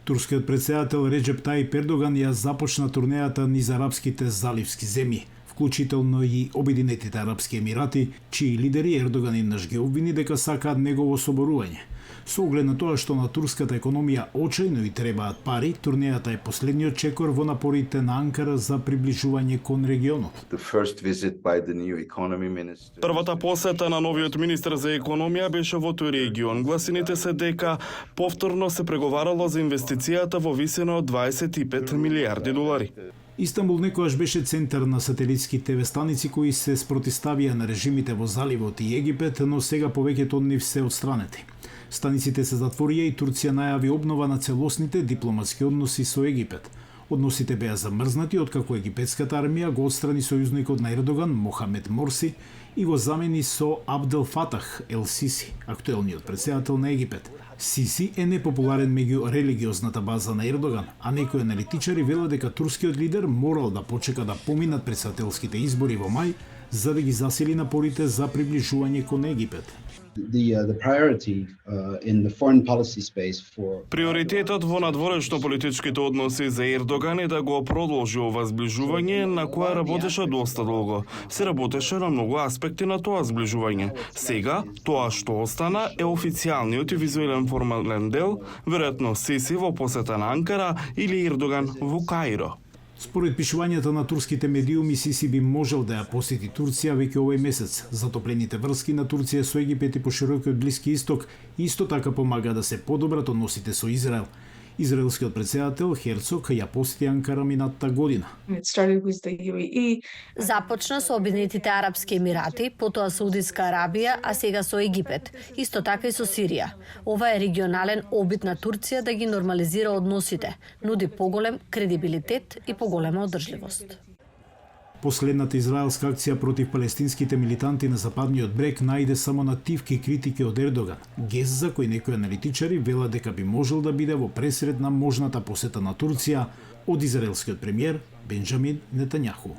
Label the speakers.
Speaker 1: Турскиот председател Реджеп Тајип Ердоган ја започна турнејата низ арапските заливски земји, вклучително и Обединетите арапски емирати, чии лидери Ердоган еднаш ги обвини дека сакаат негово соборување. Со оглед на тоа што на турската економија очајно и требаат пари, турнејата е последниот чекор во напорите на Анкара за приближување кон регионот.
Speaker 2: Првата посета на новиот министер за економија беше во тој регион. Гласините се дека повторно се преговарало за инвестицијата во висина од 25 милиарди долари.
Speaker 1: Истанбул некогаш беше центар на сателитски ТВ станици кои се спротиставија на режимите во заливот и Египет, но сега повеќето од нив се отстранети. Станиците се затворија и Турција најави обнова на целосните дипломатски односи со Египет. Односите беа замрзнати откако египетската армија го отстрани сојузникот на Ердоган, Мохамед Морси, и го замени со Абдел Фатах Ел Сиси, актуелниот председател на Египет. Сиси е непопуларен меѓу религиозната база на Ердоган, а некои аналитичари велат дека турскиот лидер морал да почека да поминат председателските избори во мај, за да ги засили напорите за приближување кон Египет.
Speaker 2: Приоритетот во надворешно политичките односи за Ердоган е да го продолжи ова зближување на која работеше доста долго. Се работеше на многу аспекти на тоа зближување. Сега, тоа што остана е официјалниот и визуелен формален дел, веројатно Сиси во посета на Анкара или Ердоган во Каиро.
Speaker 1: Според пишувањата на турските медиуми, Сиси би можел да ја посети Турција веќе овој месец. Затоплените врски на Турција со Египет и по широкиот Блиски исток исто така помага да се подобрат односите со Израел. Израелскиот председател Херцог ја посети Анкара минатата година.
Speaker 3: Започна со Обединетите арапски емирати, потоа Саудитска Арабија, а сега со Египет, исто така и со Сирија. Ова е регионален обид на Турција да ги нормализира односите, нуди поголем кредибилитет и поголема одржливост.
Speaker 1: Последната израелска акција против палестинските милитанти на Западниот брег најде само нативки критики од Ердоган, гест за кој некои аналитичари велат дека би можел да биде во пресред на можната посета на Турција од израелскиот премиер Бенџамин Нетањаху.